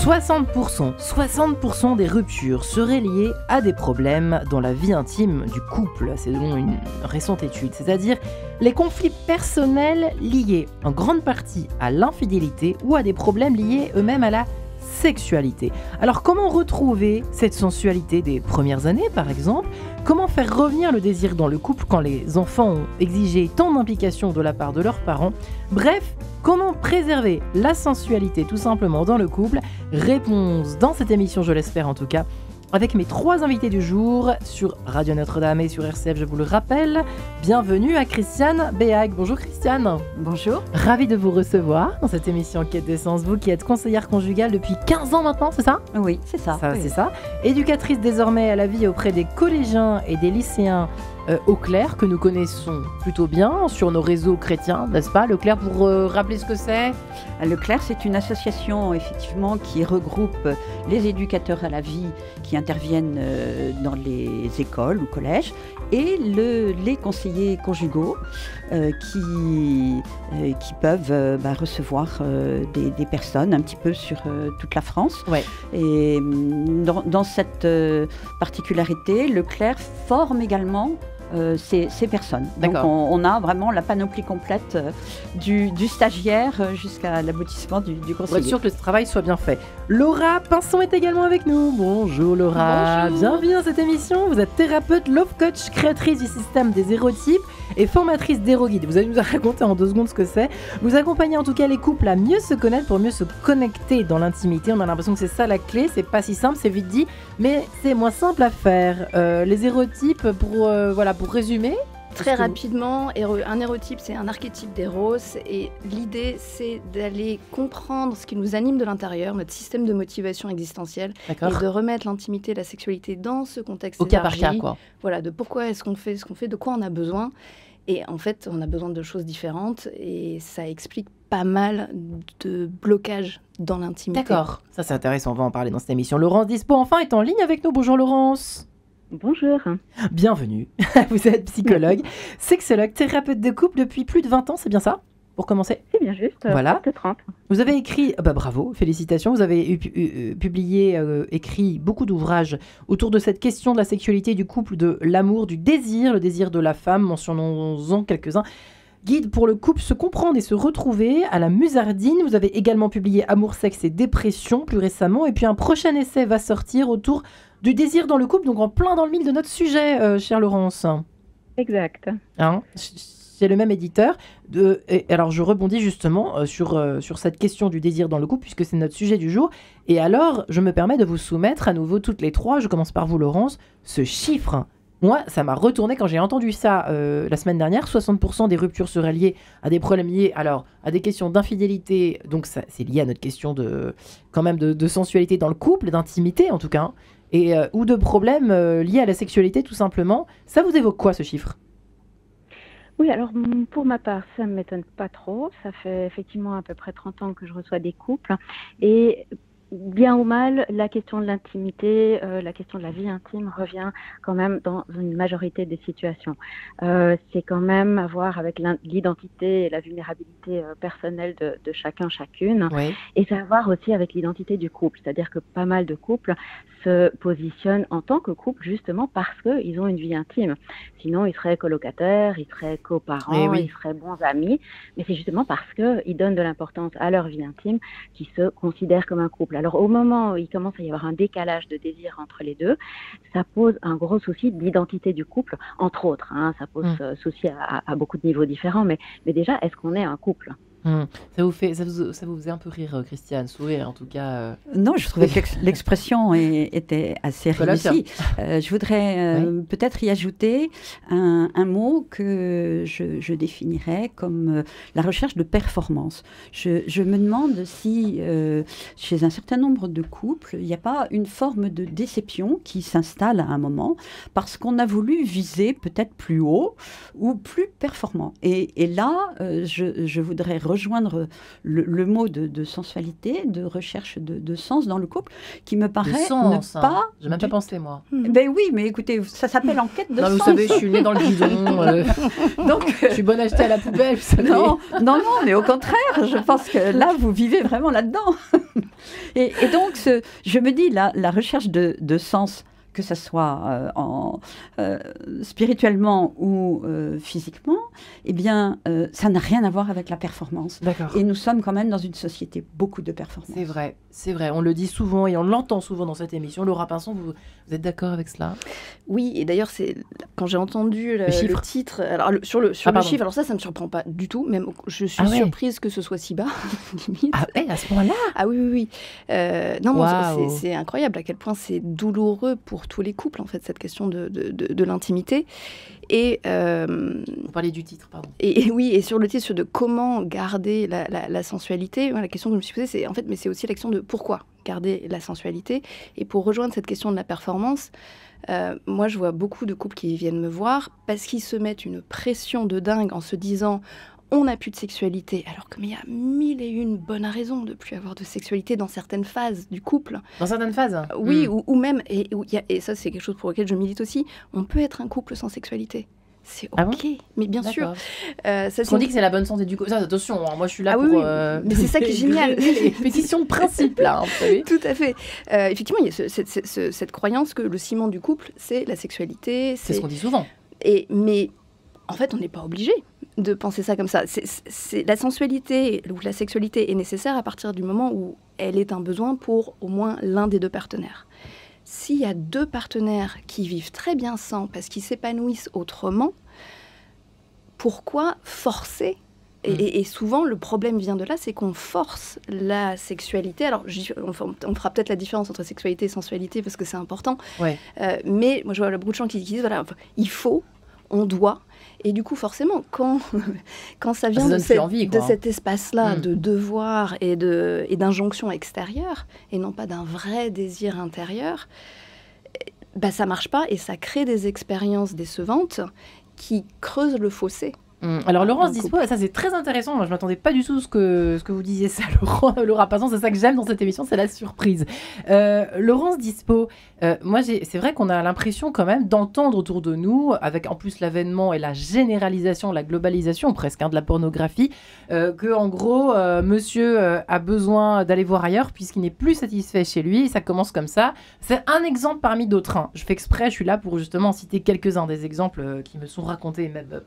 60% des ruptures seraient liées à des problèmes dans la vie intime du couple, c'est selon une récente étude, c'est-à-dire les conflits personnels liés en grande partie à l'infidélité ou à des problèmes liés eux-mêmes à la sexualité. Alors comment retrouver cette sensualité des premières années par exemple ? Comment faire revenir le désir dans le couple quand les enfants ont exigé tant d'implication de la part de leurs parents ? Bref, comment préserver la sensualité tout simplement dans le couple ? Réponse dans cette émission, je l'espère en tout cas, avec mes 3 invités du jour sur Radio Notre-Dame et sur RCF, je vous le rappelle. Bienvenue à Christiane Béag. Bonjour Christiane. Bonjour. Ravie de vous recevoir dans cette émission Quête d'essence. Vous qui êtes conseillère conjugale depuis 15 ans maintenant, c'est ça ? Oui, c'est ça. Oui. C'est ça. Éducatrice désormais à la vie auprès des collégiens et des lycéens au Clair, que nous connaissons plutôt bien sur nos réseaux chrétiens, n'est-ce pas ? Le Clair, pour rappeler ce que c'est ? Le Clair, c'est une association effectivement qui regroupe les éducateurs à la vie qui interviennent dans les écoles ou collèges et les conseillers conjugaux qui peuvent recevoir des personnes un petit peu sur toute la France. Ouais. Et dans cette particularité, le Clair forme également ces personnes. D'accord. Donc on a vraiment la panoplie complète du stagiaire jusqu'à l'aboutissement du conseiller. Pour être sûr que le travail soit bien fait. Laura Pinson est également avec nous. Bonjour Laura. Bonjour. Bienvenue dans cette émission. Vous êtes thérapeute, love coach, créatrice du système des hérotypes et formatrice d'HéroGuide. Vous allez nous raconter en 2 secondes ce que c'est. Vous accompagnez en tout cas les couples à mieux se connaître pour mieux se connecter dans l'intimité. On a l'impression que c'est ça la clé. C'est pas si simple, c'est vite dit, mais c'est moins simple à faire. Les hérotypes, pour résumer. Très rapidement, un hérotype, c'est un archétype d'Héros et l'idée, c'est d'aller comprendre ce qui nous anime de l'intérieur, notre système de motivation existentielle, et de remettre l'intimité et la sexualité dans ce contexte au cas par élargi. cas, quoi. Voilà, de pourquoi est-ce qu'on fait ce qu'on fait, de quoi on a besoin. Et en fait, on a besoin de choses différentes et ça explique pas mal de blocages dans l'intimité. D'accord, ça c'est intéressant, on va en parler dans cette émission. Laurence Dispo, enfin, est en ligne avec nous. Bonjour Laurence. Bonjour. Bienvenue. Vous êtes psychologue, sexologue, thérapeute de couple depuis plus de 20 ans, c'est bien ça ? Pour commencer ? C'est bien juste, voilà. presque 30. Vous avez écrit, bravo, félicitations, vous avez écrit beaucoup d'ouvrages autour de cette question de la sexualité, du couple, de l'amour, du désir, le désir de la femme, mentionnons-en quelques-uns. Guide pour le couple, se comprendre et se retrouver à la Musardine. Vous avez également publié Amour, sexe et dépression plus récemment. Et puis un prochain essai va sortir autour du désir dans le couple, donc en plein dans le mille de notre sujet, chère Laurence. Exact. Hein, c'est le même éditeur. Et alors je rebondis justement sur cette question du désir dans le couple, puisque c'est notre sujet du jour. Et alors, je me permets de vous soumettre à nouveau toutes les 3, je commence par vous Laurence, ce chiffre. Moi, ça m'a retourné quand j'ai entendu ça la semaine dernière. 60% des ruptures seraient liées à des problèmes liés à des questions d'infidélité. Donc, ça, c'est lié à notre question de sensualité dans le couple, d'intimité en tout cas. Ou de problèmes liés à la sexualité tout simplement. Ça vous évoque quoi ce chiffre ? Oui, alors pour ma part, ça ne m'étonne pas trop. Ça fait effectivement à peu près 30 ans que je reçois des couples. Et bien ou mal, la question de l'intimité, la question de la vie intime revient quand même dans une majorité des situations. C'est quand même à voir avec l'identité et la vulnérabilité personnelle de chacun, chacune. Oui. Et c'est à voir aussi avec l'identité du couple. C'est-à-dire que pas mal de couples se positionnent en tant que couple justement parce qu'ils ont une vie intime. Sinon, ils seraient colocataires, ils seraient coparents, ils seraient bons amis. Mais c'est justement parce qu'ils donnent de l'importance à leur vie intime qu'ils se considèrent comme un couple. Alors, au moment où il commence à y avoir un décalage de désir entre les deux, ça pose un gros souci d'identité du couple, entre autres. Ça pose souci à beaucoup de niveaux différents. Mais déjà, est-ce qu'on est un couple ? Ça vous faisait un peu rire, Christiane, sourire en tout cas. Non, je trouvais que l'expression était assez réussie. Je voudrais peut-être y ajouter un mot que je définirais comme la recherche de performance. Je me demande si chez un certain nombre de couples, il n'y a pas une forme de déception qui s'installe à un moment parce qu'on a voulu viser peut-être plus haut ou plus performant. Et là, je voudrais rejoindre le mot de sensualité, de recherche de sens dans le couple, qui me paraît sens, ne pas... J'ai même pas pensé, moi. Ben oui, mais écoutez, ça s'appelle enquête de non, sens. Vous savez, je suis née dans le guidon. Donc, je suis bonne à acheter à la poubelle, vous savez. Non, mais au contraire, je pense que là, vous vivez vraiment là-dedans. Et donc, je me dis, la recherche de sens, que ce soit spirituellement ou physiquement, eh bien, ça n'a rien à voir avec la performance. D'accord. Et nous sommes quand même dans une société beaucoup de performance. C'est vrai. On le dit souvent et on l'entend souvent dans cette émission. Laura Pinson, vous êtes d'accord avec cela? Oui, et d'ailleurs, quand j'ai entendu le titre, alors sur le chiffre, alors ça ne me surprend pas du tout. Même, je suis surprise que ce soit si bas, limite. Ah ouais, à ce moment-là? Ah oui. Non, c'est incroyable à quel point c'est douloureux pour tous les couples, en fait, cette question de l'intimité. Et vous parlez du titre, pardon. Et oui, et sur le titre de comment garder la sensualité, la question que je me suis posée, c'est en fait, mais c'est aussi la question de pourquoi garder la sensualité. Et pour rejoindre cette question de la performance, moi, je vois beaucoup de couples qui viennent me voir parce qu'ils se mettent une pression de dingue en se disant on n'a plus de sexualité, alors qu'il y a 1001 bonnes raisons de plus avoir de sexualité dans certaines phases du couple. Dans certaines phases? Oui, ou même, et ça c'est quelque chose pour lequel je milite aussi, on peut être un couple sans sexualité. C'est OK, bon, mais bien sûr. On dit que c'est la bonne santé du couple. Ça, attention, moi je suis là pour... Oui. Mais c'est ça qui est génial. Les pétitions de principe, là, vous savez. Tout à fait. Effectivement, il y a cette croyance que le ciment du couple, c'est la sexualité. C'est ce qu'on dit souvent. Mais en fait, on n'est pas obligé de penser ça comme ça. La sensualité ou la sexualité est nécessaire à partir du moment où elle est un besoin pour au moins l'un des deux partenaires. S'il y a deux partenaires qui vivent très bien sans, parce qu'ils s'épanouissent autrement, pourquoi forcer ? Et souvent, le problème vient de là, c'est qu'on force la sexualité. Alors, on fera peut-être la différence entre sexualité et sensualité, parce que c'est important. Ouais. Mais moi, je vois beaucoup de gens qui disent, voilà, il faut, on doit. Et du coup, forcément, quand ça vient de cet espace-là de devoir et d'injonction extérieure, et non pas d'un vrai désir intérieur, bah, ça ne marche pas et ça crée des expériences décevantes qui creusent le fossé. Alors Laurence Dispo, ça c'est très intéressant, moi je ne m'attendais pas du tout à ce que vous disiez ça, Laura Pinson, c'est ça que j'aime dans cette émission, c'est la surprise. Laurence Dispo, moi c'est vrai qu'on a l'impression quand même d'entendre autour de nous, avec en plus l'avènement et la généralisation, la globalisation presque de la pornographie, que en gros monsieur a besoin d'aller voir ailleurs puisqu'il n'est plus satisfait chez lui, et ça commence comme ça. C'est un exemple parmi d'autres, hein. Je fais exprès, je suis là pour justement citer quelques-uns des exemples qui me sont racontés même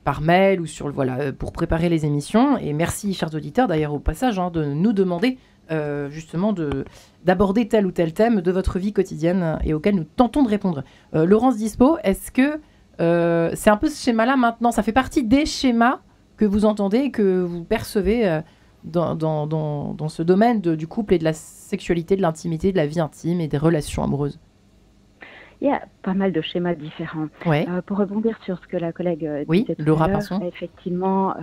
par mail ou pour préparer les émissions. Et merci, chers auditeurs, d'ailleurs, au passage, de nous demander justement d'aborder tel ou tel thème de votre vie quotidienne et auquel nous tentons de répondre. Laurence Dispo, est-ce que c'est un peu ce schéma-là maintenant? Ça fait partie des schémas que vous entendez et que vous percevez dans ce domaine du couple et de la sexualité, de l'intimité, de la vie intime et des relations amoureuses? Il y a pas mal de schémas différents. Ouais. Pour rebondir sur ce que la collègue disait tout Laura à l'heure, Pinson. Effectivement,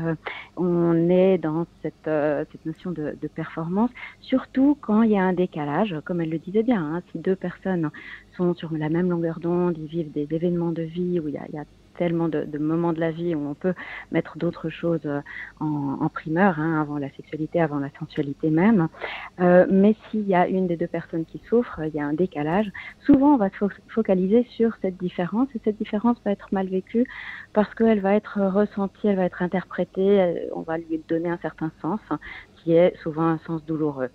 on est dans cette notion de performance, surtout quand il y a un décalage, comme elle le disait bien. Hein, si deux personnes sont sur la même longueur d'onde, ils vivent des événements de vie où il y a tellement de moments de la vie où on peut mettre d'autres choses en primeur, hein, avant la sexualité, avant la sensualité même. Mais s'il y a une des deux personnes qui souffre, il y a un décalage. Souvent, on va se focaliser sur cette différence, et cette différence va être mal vécue parce qu'elle va être ressentie, elle va être interprétée, on va lui donner un certain sens, qui est souvent un sens douloureux,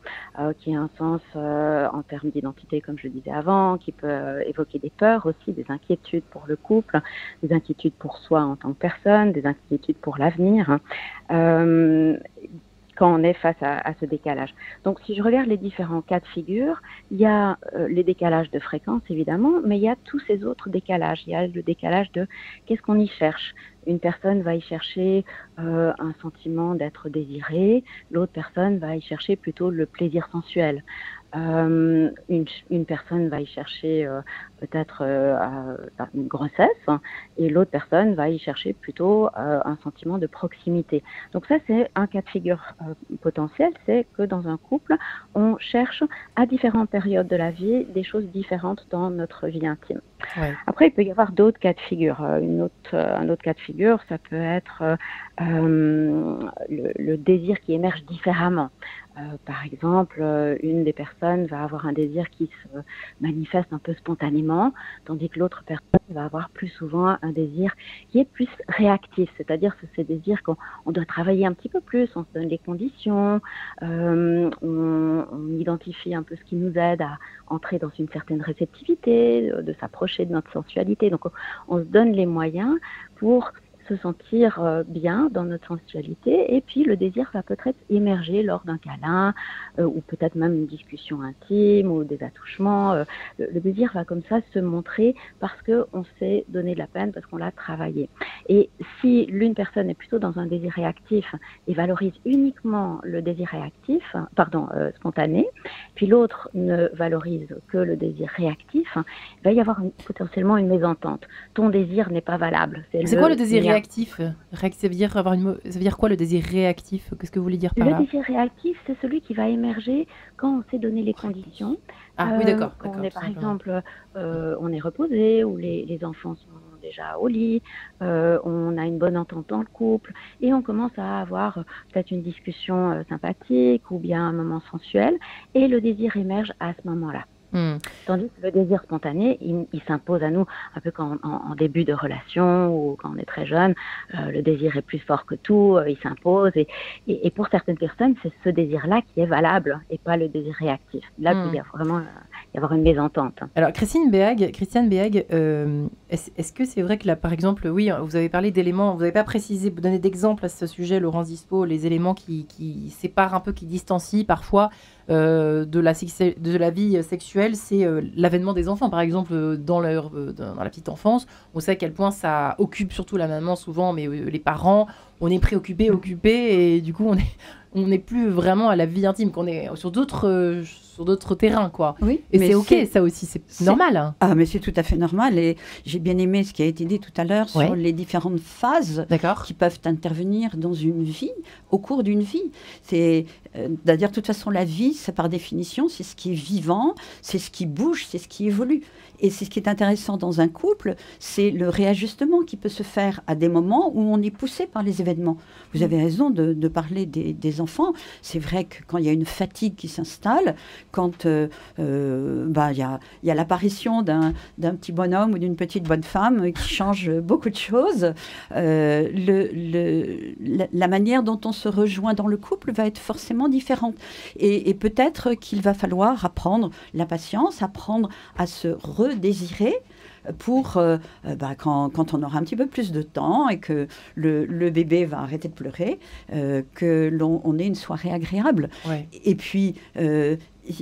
qui est un sens en termes d'identité, comme je le disais avant, qui peut évoquer des peurs aussi, des inquiétudes pour le couple, des inquiétudes pour soi en tant que personne, des inquiétudes pour l'avenir, quand on est face à ce décalage. Donc, si je regarde les différents cas de figure, il y a les décalages de fréquence, évidemment, mais il y a tous ces autres décalages. Il y a le décalage de qu'est-ce qu'on y cherche. Une personne va y chercher un sentiment d'être désirée, l'autre personne va y chercher plutôt le plaisir sensuel. Une personne va y chercher peut-être une grossesse, et l'autre personne va y chercher plutôt un sentiment de proximité. Donc ça, c'est un cas de figure potentiel, c'est que dans un couple, on cherche à différentes périodes de la vie des choses différentes dans notre vie intime. Ouais. Après, il peut y avoir d'autres cas de figure. Un autre cas de figure, ça peut être le désir qui émerge différemment. Par exemple, une des personnes va avoir un désir qui se manifeste un peu spontanément, tandis que l'autre personne va avoir plus souvent un désir qui est plus réactif, c'est-à-dire que c'est des désirs qu'on doit travailler un petit peu plus, on se donne les conditions, on identifie un peu ce qui nous aide à entrer dans une certaine réceptivité, de s'approcher de notre sensualité. Donc on se donne les moyens pour se sentir bien dans notre sensualité, et puis le désir va peut-être émerger lors d'un câlin ou peut-être même une discussion intime ou des attouchements. Le désir va comme ça se montrer parce qu'on s'est donné de la peine, parce qu'on l'a travaillé. Et si l'une personne est plutôt dans un désir réactif et valorise uniquement le désir spontané, puis l'autre ne valorise que le désir réactif, il va y avoir potentiellement une mésentente. Ton désir n'est pas valable. C'est quoi le désir réactif? Ça veut dire quoi le désir réactif? Qu'est-ce que vous voulez dire par là? Le désir réactif, c'est celui qui va émerger quand on s'est donné les conditions. Oui, d'accord. On est par exemple, on est reposé, ou les enfants sont déjà au lit, on a une bonne entente dans le couple, et on commence à avoir peut-être une discussion sympathique ou bien un moment sensuel, et le désir émerge à ce moment-là. Tandis que le désir spontané, il s'impose à nous un peu en début de relation ou quand on est très jeune. Le désir est plus fort que tout, il s'impose. Et pour certaines personnes, c'est ce désir-là qui est valable et pas le désir réactif. Là, il y a vraiment y avoir une mésentente. Alors, Christiane Béag, est-ce que c'est vrai que là, par exemple, oui, vous avez parlé d'éléments, vous n'avez pas précisé, vous donnez d'exemples à ce sujet, Laurence Dispo, les éléments qui séparent un peu, qui distancient parfois de la vie sexuelle, c'est l'avènement des enfants, par exemple, dans la petite enfance. On sait à quel point ça occupe surtout la maman souvent, mais les parents, on est préoccupés, occupés, et du coup, on n'est plus vraiment à la vie intime, qu'on est sur d'autres terrains, quoi. Oui, et c'est OK, ça aussi, c'est normal. Hein. Ah, mais c'est tout à fait normal, et j'ai bien aimé ce qui a été dit tout à l'heure sur les différentes phases qui peuvent intervenir dans une vie, au cours d'une vie. C'est-à-dire, de toute façon, la vie, c'est par définition, c'est ce qui est vivant, c'est ce qui bouge, c'est ce qui évolue. Et c'est ce qui est intéressant dans un couple, c'est le réajustement qui peut se faire à des moments où on est poussé par les événements. Vous avez raison de parler des enfants. C'est vrai que quand il y a une fatigue qui s'installe, quand il y a l'apparition d'un petit bonhomme ou d'une petite bonne femme qui change beaucoup de choses, la manière dont on se rejoint dans le couple va être forcément différente. Et peut-être qu'il va falloir apprendre la patience, apprendre à se redésirer pour quand on aura un petit peu plus de temps et que le bébé va arrêter de pleurer, qu'on ait une soirée agréable. Ouais. Et puis, il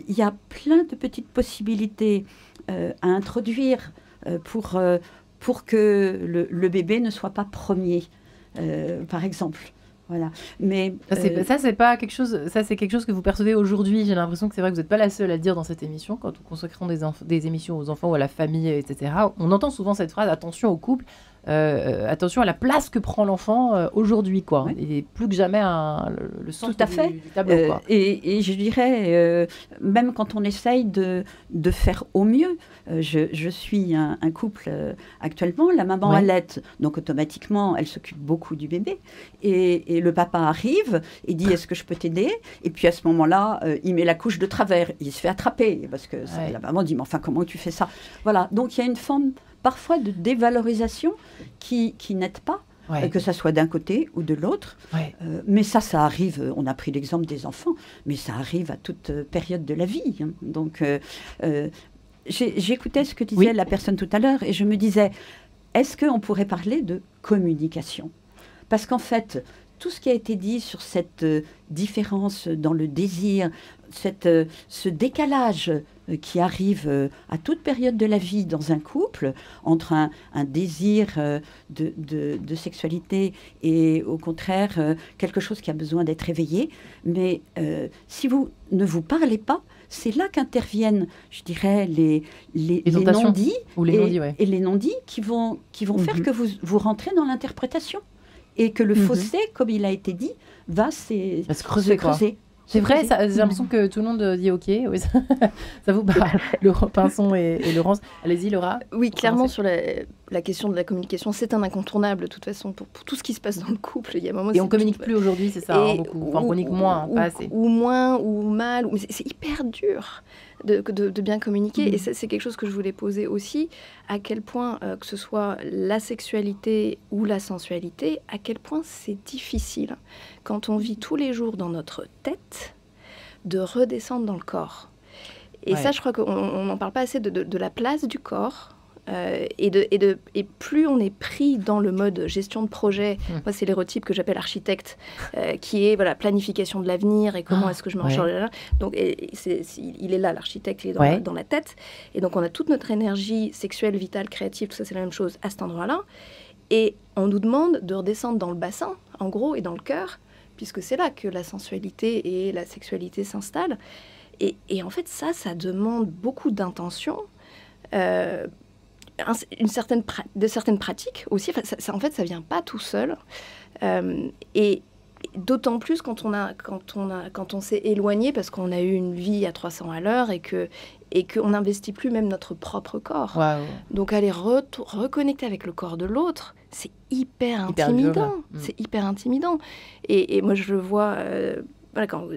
y a plein de petites possibilités à introduire pour que le bébé ne soit pas premier, par exemple. Voilà. Mais ça c'est pas quelque chose. Ça c'est quelque chose que vous percevez aujourd'hui. J'ai l'impression que c'est vrai que vous n'êtes pas la seule à le dire dans cette émission. Quand nous consacrons des émissions aux enfants ou à la famille, etc. On entend souvent cette phrase: attention au couple, attention à la place que prend l'enfant aujourd'hui, quoi. Oui. Il est plus que jamais le centre du tableau, quoi. Et je dirais, même quand on essaye de faire au mieux, je suis un couple actuellement, la maman allaite, donc automatiquement elle s'occupe beaucoup du bébé, et le papa arrive et dit: est-ce que je peux t'aider? Et puis à ce moment-là, il met la couche de travers, il se fait attraper parce que la maman dit: mais enfin, comment tu fais ça? Voilà, donc il y a une forme parfois de dévalorisation qui n'aide pas, que ça soit d'un côté ou de l'autre. Ouais. Mais ça arrive, on a pris l'exemple des enfants, mais ça arrive à toute période de la vie. Hein. Donc, j'écoutais ce que disait la personne tout à l'heure et je me disais, est-ce qu'on pourrait parler de communication? Parce qu'en fait, tout ce qui a été dit sur cette différence dans le désir, ce décalage qui arrive à toute période de la vie dans un couple, entre un désir de sexualité et au contraire quelque chose qui a besoin d'être éveillé. Mais si vous ne vous parlez pas, c'est là qu'interviennent, je dirais, les non-dits et les non-dits qui vont faire que vous rentrez dans l'interprétation. Et que le fossé, comme il a été dit, va se creuser. C'est vrai, j'ai l'impression que tout le monde dit OK. Oui, ça vous parle, Pinson et Laurence. Allez-y, Laura. Oui, clairement, la question de la communication, c'est un incontournable de toute façon pour tout ce qui se passe dans le couple. Il y a un moment, et on communique plus aujourd'hui, c'est ça, beaucoup. Enfin, on communique moins, pas assez. Ou moins, ou mal. Mais c'est hyper dur de bien communiquer. Et c'est quelque chose que je voulais poser aussi, à quel point, que ce soit la sexualité ou la sensualité, à quel point c'est difficile, quand on vit tous les jours dans notre tête, de redescendre dans le corps. Et ça, je crois qu'on n'en parle pas assez de la place du corps. Et plus on est pris dans le mode gestion de projet, moi c'est l'érotype que j'appelle architecte, qui est planification de l'avenir et comment est-ce que je me recharge là. Donc il est là, l'architecte, il est dans la tête. Et donc on a toute notre énergie sexuelle, vitale, créative, tout ça c'est la même chose à cet endroit-là. Et on nous demande de redescendre dans le bassin, en gros, et dans le cœur, puisque c'est là que la sensualité et la sexualité s'installent. Et en fait ça demande beaucoup d'intention. De certaines pratiques aussi. En fait, ça vient pas tout seul. Et d'autant plus quand on s'est éloigné parce qu'on a eu une vie à 300 à l'heure et qu'on n'investit plus même notre propre corps. Wow. Donc aller reconnecter avec le corps de l'autre, c'est hyper intimidant. C'est hyper intimidant. Et moi, je le vois... quand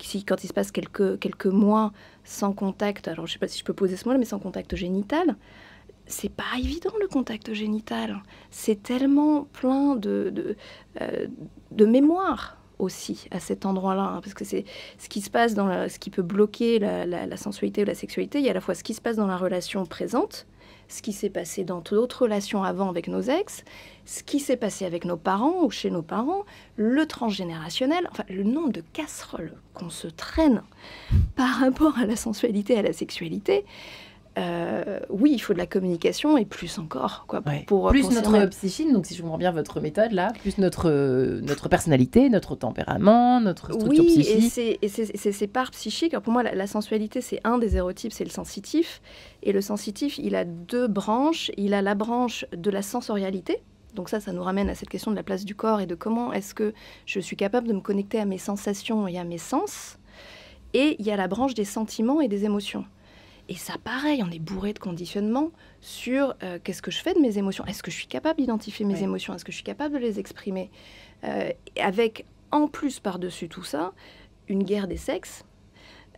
il se passe quelques mois sans contact, alors je sais pas si je peux poser ce mot-là, mais sans contact génital, c'est pas évident le contact génital. C'est tellement plein de mémoire aussi à cet endroit-là, hein, parce que c'est ce qui se passe ce qui peut bloquer la sensualité ou la sexualité. Il y a à la fois ce qui se passe dans la relation présente, ce qui s'est passé dans d'autres relations avant avec nos ex, ce qui s'est passé avec nos parents ou chez nos parents, le transgénérationnel, enfin le nombre de casseroles qu'on se traîne par rapport à la sensualité, à la sexualité. Oui, il faut de la communication et plus encore. Plus notre psychisme, donc si je comprends bien votre méthode là, plus notre personnalité, notre tempérament, notre structure psychique. Et c'est part psychique. Alors pour moi, la sensualité, c'est un des érotypes, c'est le sensitif. Et le sensitif, il a deux branches. Il a la branche de la sensorialité. Donc ça nous ramène à cette question de la place du corps et de comment est-ce que je suis capable de me connecter à mes sensations et à mes sens. Et il y a la branche des sentiments et des émotions. Et ça, pareil, on est bourré de conditionnements sur qu'est-ce que je fais de mes émotions. Est-ce que je suis capable d'identifier mes émotions? Est-ce que je suis capable de les exprimer? Avec, en plus, par-dessus tout ça, une guerre des sexes.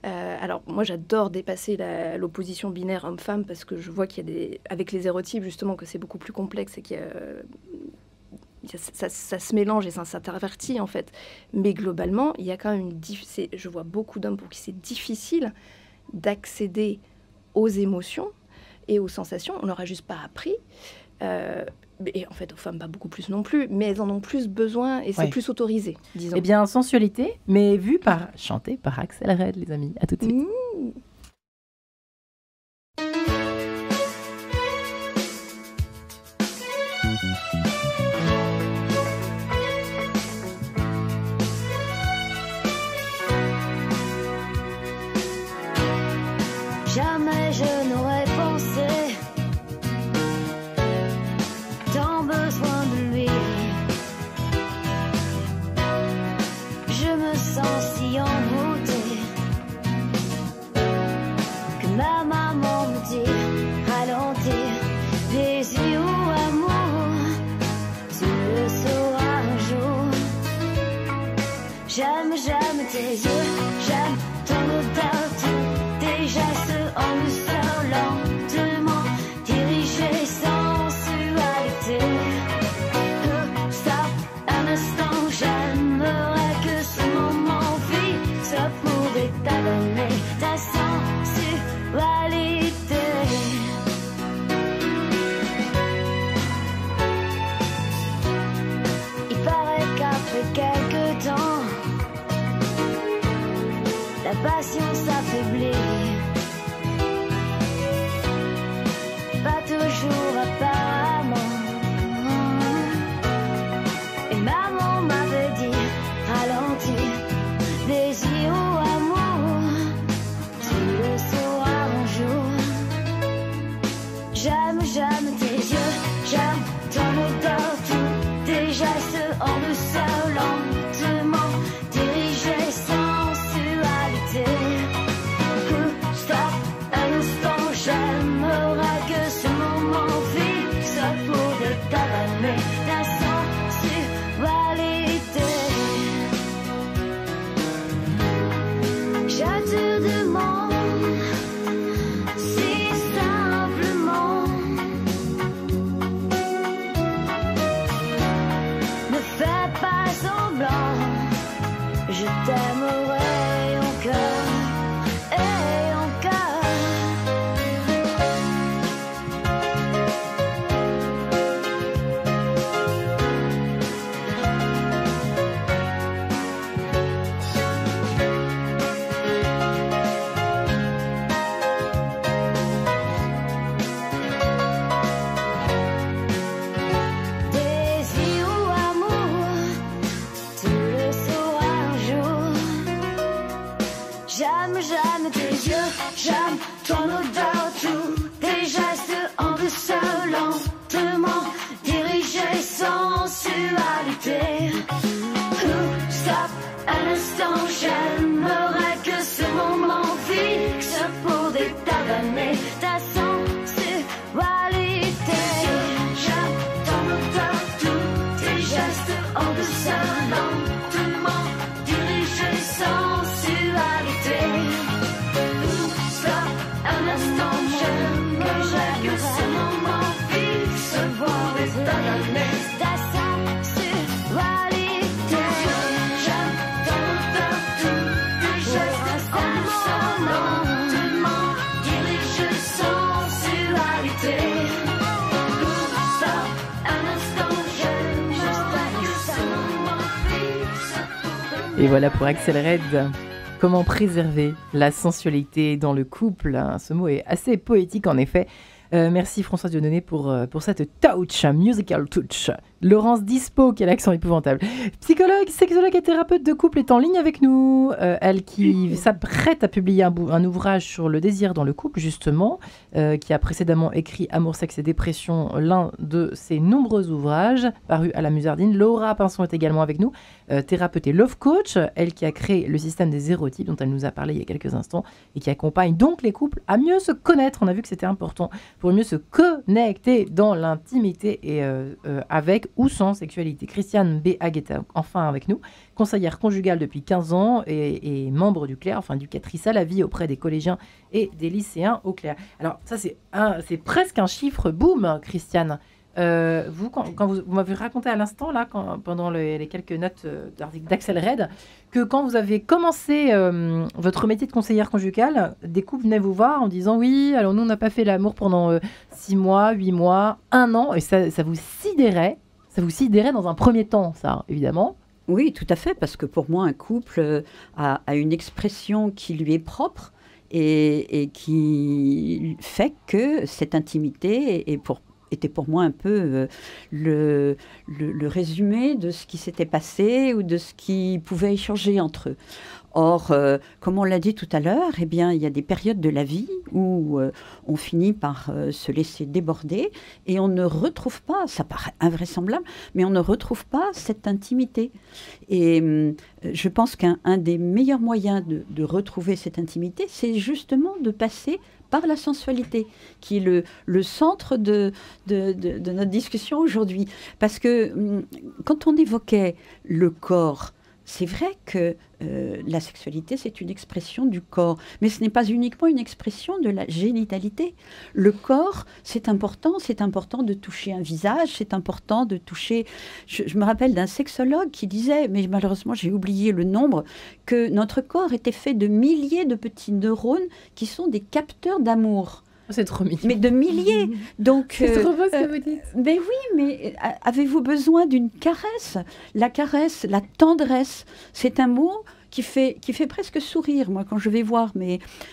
Alors, moi, j'adore dépasser l'opposition binaire homme-femme parce que je vois qu'il y a avec les érotypes, justement, que c'est beaucoup plus complexe et qu'il y a... Ça se mélange et ça s'intervertit, en fait. Mais globalement, il y a quand même je vois beaucoup d'hommes pour qui c'est difficile d'accéder aux émotions et aux sensations. On leur a juste pas appris. Et en fait, aux femmes, pas beaucoup plus non plus, mais elles en ont plus besoin et c'est plus autorisé, disons. Eh bien, sensualité, mais chantée par Axel Red, les amis. À tout de suite. Jamais je n'aurais pensé tant besoin de lui. Je me sens si envoûtée que ma maman me dit ralentir. Désir ou amour, tu le sauras un jour. J'aime tes yeux, j'aime ton odeur, tes gestes en haleine, tes yeux, j'aime ton odeur, tous tes gestes en douceur, lentement dirigés, sensualité. Stop, un instant, j'aimerais que ce moment fixe pour des tas d'années ta sensualité. J'attends l'odeur, tous tes gestes en douceur, lentement dirigés, sensualité. Stop, un instant, j'aimerais que ce moment fixe pour des tas d'années ta sensualité. Et voilà pour Axel Red. Comment préserver la sensualité dans le couple? Ce mot est assez poétique en effet. Merci Françoise Dieudonné pour cette touch, musical touch. Laurence Dispo, quel accent épouvantable. Psychologue, sexologue et thérapeute de couple est en ligne avec nous. Elle qui s'apprête à publier un ouvrage sur le désir dans le couple, justement, qui a précédemment écrit Amour, sexe et dépression, l'un de ses nombreux ouvrages, paru à la Musardine. Laura Pinson est également avec nous, thérapeute et love coach, elle qui a créé le système des hérotypes, dont elle nous a parlé il y a quelques instants, et qui accompagne donc les couples à mieux se connaître. On a vu que c'était important pour mieux se connecter dans l'intimité et avec ou sans sexualité. Christiane Béhag est enfin avec nous, conseillère conjugale depuis 15 ans et membre du Clair, enfin éducatrice à la vie auprès des collégiens et des lycéens au Clair. Alors ça c'est presque un chiffre boom, Christiane. Vous, quand vous m'avez raconté à l'instant, là, pendant les quelques notes d'Axel Red, que quand vous avez commencé votre métier de conseillère conjugale, des couples venaient vous voir en disant oui, alors nous on n'a pas fait l'amour pendant 6 mois, 8 mois, 1 an, et ça vous sidérait. Ça vous sidérait dans un premier temps, ça, évidemment. Oui, tout à fait, parce que pour moi, un couple a une expression qui lui est propre et qui fait que cette intimité était pour moi un peu le résumé de ce qui s'était passé ou de ce qui pouvait échanger entre eux. Or, comme on l'a dit tout à l'heure, eh bien, il y a des périodes de la vie où on finit par se laisser déborder et on ne retrouve pas, ça paraît invraisemblable, mais on ne retrouve pas cette intimité. Et je pense qu'un des meilleurs moyens de retrouver cette intimité, c'est justement de passer par la sensualité, qui est le centre de notre discussion aujourd'hui. Parce que quand on évoquait le corps, c'est vrai que la sexualité, c'est une expression du corps, mais ce n'est pas uniquement une expression de la génitalité. Le corps, c'est important de toucher un visage, c'est important de toucher... Je me rappelle d'un sexologue qui disait, mais malheureusement j'ai oublié le nombre, que notre corps était fait de milliers de petits neurones qui sont des capteurs d'amour. C'est trop mignon. Mais de milliers. Donc, c'est trop beau ce que vous dites. Mais oui, mais avez-vous besoin d'une caresse? La caresse, la tendresse, c'est un mot qui fait presque sourire. Moi, quand je vais voir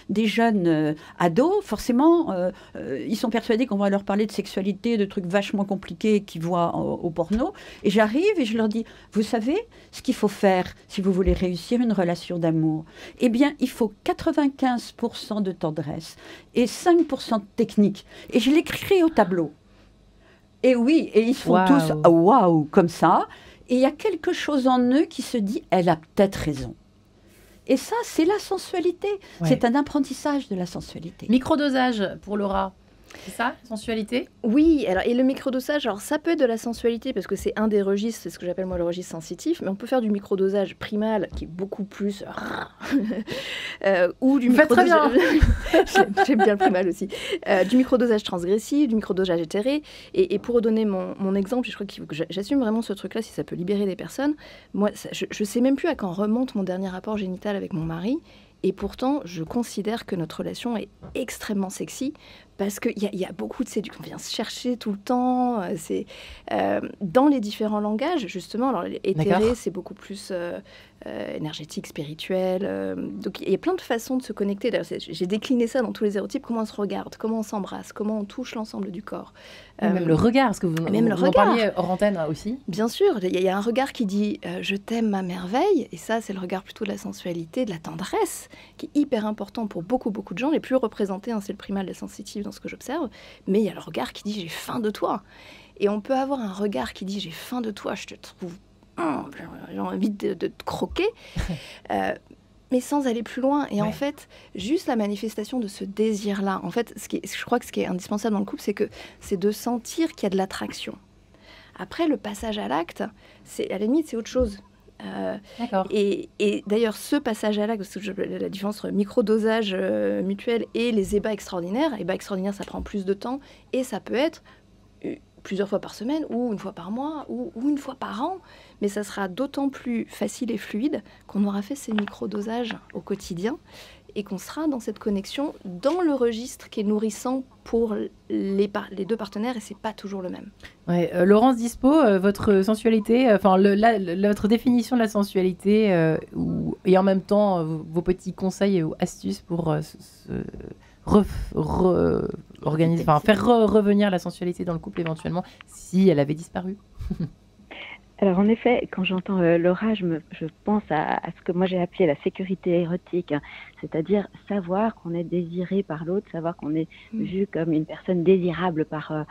des jeunes ados, forcément, ils sont persuadés qu'on va leur parler de sexualité, de trucs vachement compliqués qu'ils voient au porno. Et j'arrive et je leur dis, vous savez ce qu'il faut faire si vous voulez réussir une relation d'amour? Eh bien, il faut 95% de tendresse et 5% de technique. Et je l'écris au tableau. Et oui, et ils font tous « waouh » comme ça. Et il y a quelque chose en eux qui se dit « elle a peut-être raison ». Et ça, c'est la sensualité. Ouais. C'est un apprentissage de la sensualité. Microdosage pour Laura. C'est ça, sensualité? Oui, alors, et le microdosage, alors ça peut être de la sensualité parce que c'est un des registres, c'est ce que j'appelle moi le registre sensitif, mais on peut faire du microdosage primal qui est beaucoup plus... ou du microdosage... J'aime bien le primal aussi. Du microdosage transgressif, du microdosage éthéré. Et pour redonner mon exemple, je crois qu'il faut que j'assume vraiment ce truc-là si ça peut libérer des personnes. Moi, je ne sais même plus à quand remonte mon dernier rapport génital avec mon mari. Et pourtant, je considère que notre relation est extrêmement sexy parce qu'il y a beaucoup de séduction, on vient se chercher tout le temps, c'est dans les différents langages, justement. Alors, éthéré, c'est beaucoup plus énergétique, spirituel. Donc, il y a plein de façons de se connecter. J'ai décliné ça dans tous les érotypes, comment on se regarde, comment on s'embrasse, comment on touche l'ensemble du corps. Même le regard, parce que vous en parliez hors antenne aussi. Bien sûr, il y a un regard qui dit « je t'aime ma merveille », et ça, c'est le regard plutôt de la sensualité, de la tendresse, qui est hyper important pour beaucoup de gens. Les plus représentés, hein, c'est le primal, la sensitive, dans ce que j'observe, mais il y a le regard qui dit « j'ai faim de toi ». Et on peut avoir un regard qui dit « j'ai faim de toi, je te trouve... j'ai envie de te croquer ». Mais sans aller plus loin. Et en fait, juste la manifestation de ce désir-là, en fait, je crois que ce qui est indispensable dans le couple, c'est de sentir qu'il y a de l'attraction. Après, le passage à l'acte, à la limite, c'est autre chose. Et d'ailleurs, ce passage à l'acte, la différence entre microdosage mutuel et les ébats extraordinaires, ça prend plus de temps et ça peut être plusieurs fois par semaine ou une fois par mois ou une fois par an. Mais ça sera d'autant plus facile et fluide qu'on aura fait ces microdosages au quotidien et qu'on sera dans cette connexion dans le registre qui est nourrissant pour les deux partenaires et c'est pas toujours le même. Ouais, Laurence Dispo, votre sensualité, votre définition de la sensualité et en même temps vos petits conseils ou astuces pour faire revenir la sensualité dans le couple éventuellement si elle avait disparu. Alors en effet, quand j'entends Laura, je pense à ce que moi j'ai appelé la sécurité érotique, c'est-à-dire savoir qu'on est désiré par l'autre, savoir qu'on est vu comme une personne désirable par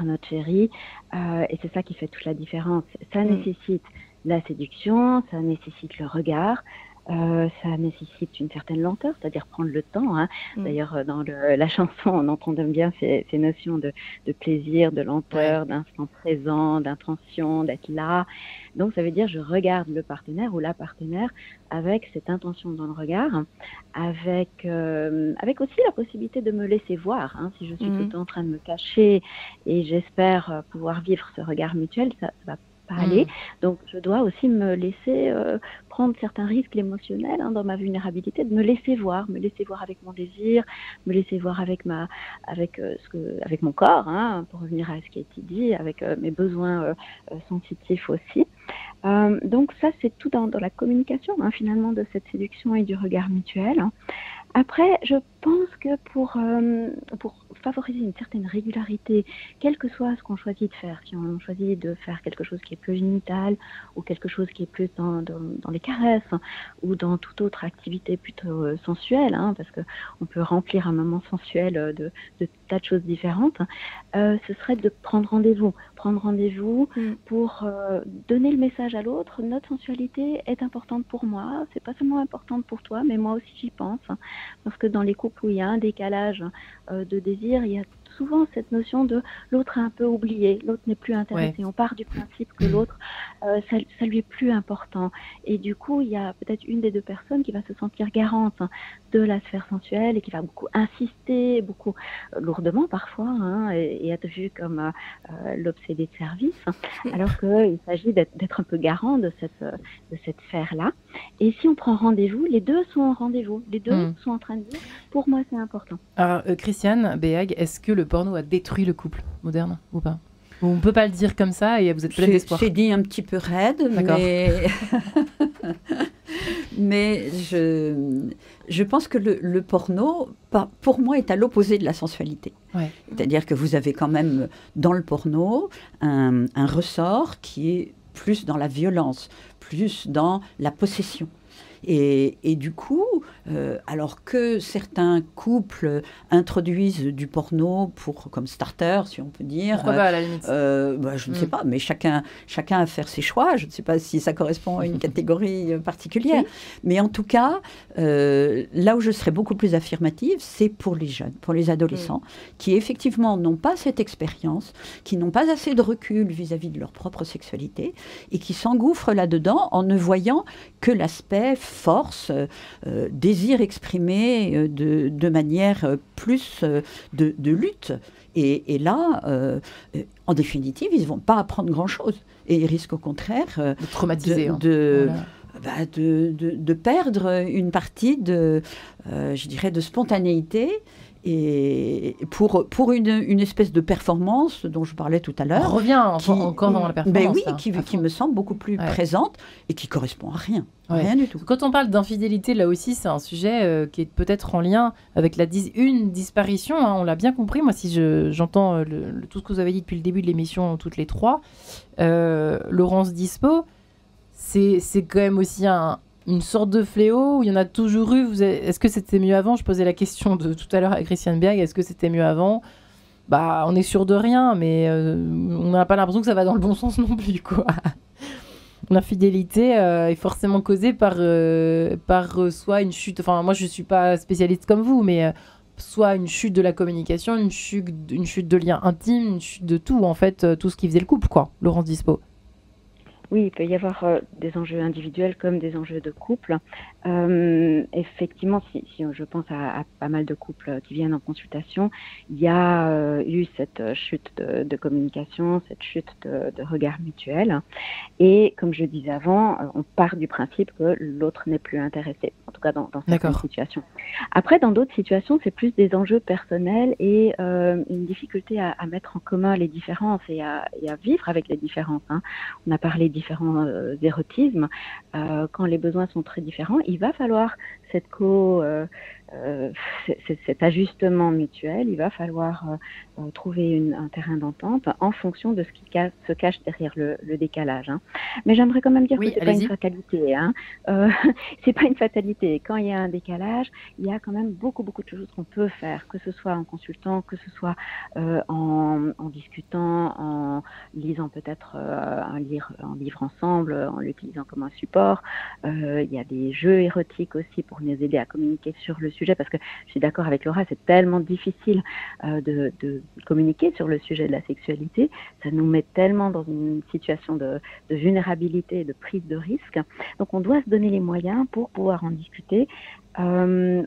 notre chéri, et c'est ça qui fait toute la différence. Ça nécessite la séduction, ça nécessite le regard, ça nécessite une certaine lenteur, c'est-à-dire prendre le temps. Hein. D'ailleurs, dans la chanson, on entend bien ces notions de plaisir, de lenteur, d'instant présent, d'intention, d'être là. Donc, ça veut dire je regarde le partenaire ou la partenaire avec cette intention dans le regard, avec aussi la possibilité de me laisser voir. Hein. Si je suis tout le temps en train de me cacher et j'espère pouvoir vivre ce regard mutuel, ça va aller. Donc, je dois aussi me laisser prendre certains risques émotionnels dans ma vulnérabilité, de me laisser voir avec mon désir, me laisser voir avec mon corps, hein, pour revenir à ce qui a été dit, avec mes besoins sensitifs aussi. Donc, ça, c'est tout dans la communication, hein, finalement, de cette séduction et du regard mutuel. Après, je pense que pour favoriser une certaine régularité, quel que soit ce qu'on choisit de faire, si on choisit de faire quelque chose qui est plus génital ou quelque chose qui est plus dans les caresses ou dans toute autre activité plutôt sensuelle, hein, parce qu'on peut remplir un moment sensuel de tas de choses différentes, ce serait de prendre rendez-vous pour donner le message à l'autre, notre sensualité est importante pour moi, c'est pas seulement importante pour toi, mais moi aussi j'y pense, hein, parce que dans les couples où il y a un décalage de désir, il y a souvent cette notion de l'autre est un peu oublié, l'autre n'est plus intéressé. Ouais. On part du principe que l'autre, ça lui est plus important. Et du coup, il y a peut-être une des deux personnes qui va se sentir garante de la sphère sensuelle et qui va beaucoup insister, beaucoup lourdement parfois, hein, et être vue comme l'obsédé de service, alors qu'il s'agit d'être un peu garant de cette sphère-là. Et si on prend rendez-vous, les deux sont en rendez-vous, les deux sont en train de dire, pour moi c'est important. Alors Christiane Béag, est-ce que le porno a détruit le couple moderne ou pas? On ne peut pas le dire comme ça et vous êtes pleine d'espoir. C'est dit un petit peu raide, mais je pense que le porno, pour moi, est à l'opposé de la sensualité. Ouais. C'est-à-dire que vous avez quand même dans le porno un ressort qui est plus dans la violence, plus dans la possession. Et du coup, alors que certains couples introduisent du porno comme starter, si on peut dire. Pourquoi pas, à la limite je ne sais pas, mais chacun a fait ses choix. Je ne sais pas si ça correspond à une catégorie particulière. Oui. Mais en tout cas, là où je serais beaucoup plus affirmative, c'est pour les jeunes, pour les adolescents, qui effectivement n'ont pas cette expérience, qui n'ont pas assez de recul vis-à-vis de leur propre sexualité, et qui s'engouffrent là-dedans en ne voyant que l'aspect force, désir exprimé de manière plus de lutte. Et là, en définitive, ils ne vont pas apprendre grand-chose. Et ils risquent au contraire de traumatiser, de perdre une partie de spontanéité Et pour une espèce de performance dont je parlais tout à l'heure. On revient encore dans la performance. Oui, qui me semble beaucoup plus présente et qui correspond à rien. Rien du tout. Quand on parle d'infidélité, là aussi, c'est un sujet qui est peut-être en lien avec une disparition. Hein, on l'a bien compris. Moi, si j'entends tout ce que vous avez dit depuis le début de l'émission, toutes les trois, Laurence Dispo, c'est quand même aussi une sorte de fléau où il y en a toujours eu. Est-ce que c'était mieux avant ? Je posais la question de tout à l'heure à Christiane Berg. Est-ce que c'était mieux avant ? On est sûr de rien, mais on n'a pas l'impression que ça va dans le bon sens non plus, quoi. L'infidélité est forcément causée par soit une chute. Enfin, moi, je suis pas spécialiste comme vous, mais soit une chute de la communication, une chute de liens intimes, une chute de tout, en fait, tout ce qui faisait le couple, quoi. Laurence Dispo. Oui, il peut y avoir des enjeux individuels comme des enjeux de couple. Effectivement, si je pense à pas mal de couples qui viennent en consultation, il y a eu cette chute de communication, cette chute de regard mutuel. Et comme je disais avant, on part du principe que l'autre n'est plus intéressé, en tout cas dans certaines situations. Après, dans d'autres situations, c'est plus des enjeux personnels et une difficulté à mettre en commun les différences et à vivre avec les différences. Hein. On a parlé différents érotismes. Quand les besoins sont très différents, il va falloir cet ajustement mutuel, il va falloir trouver un terrain d'entente en fonction de ce qui se cache derrière le décalage. Hein. Mais j'aimerais quand même dire que c'est pas une fatalité. Hein. C'est pas une fatalité. Quand il y a un décalage, il y a quand même beaucoup de choses qu'on peut faire, que ce soit en consultant, que ce soit en discutant, en lisant peut-être un livre ensemble, en l'utilisant comme un support. Il y a des jeux érotiques aussi pour nous aider à communiquer sur le sujet, parce que je suis d'accord avec Laura, c'est tellement difficile de communiquer sur le sujet de la sexualité, ça nous met tellement dans une situation de vulnérabilité et de prise de risque, donc on doit se donner les moyens pour pouvoir en discuter en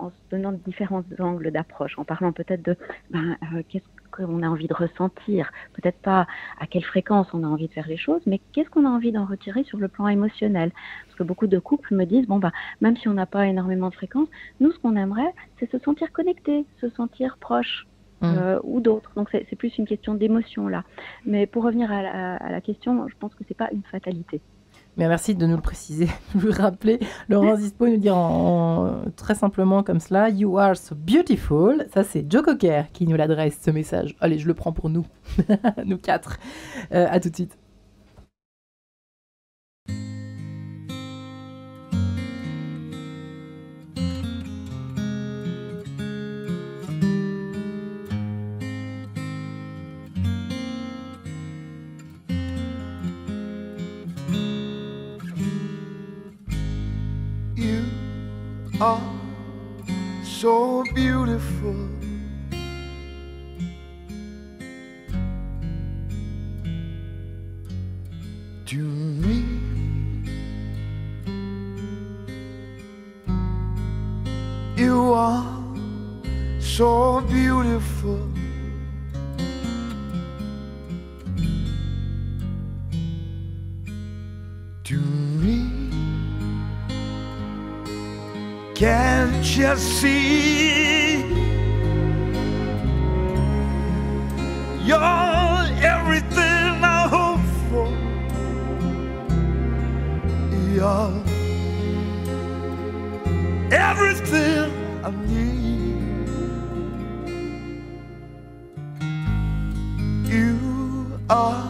se donnant différents angles d'approche, en parlant peut-être de qu'est-ce qu'on a envie de ressentir, peut-être pas à quelle fréquence on a envie de faire les choses, mais qu'est-ce qu'on a envie d'en retirer sur le plan émotionnel. Parce que beaucoup de couples me disent, même si on n'a pas énormément de fréquences, nous, ce qu'on aimerait, c'est se sentir connecté, se sentir proche. Ou d'autres. Donc c'est plus une question d'émotion là. Mais pour revenir à la question, je pense que c'est pas une fatalité. Mais merci de nous le préciser, de nous le rappeler. Laurence Dispo nous dit très simplement comme cela, You are so beautiful. Ça, c'est Joe Cocker qui nous l'adresse, ce message. Allez, je le prends pour nous, nous quatre. À tout de suite. Are so beautiful. To me, you are so beautiful. To me, can't you see? You're everything I hope for. You're everything I need. You are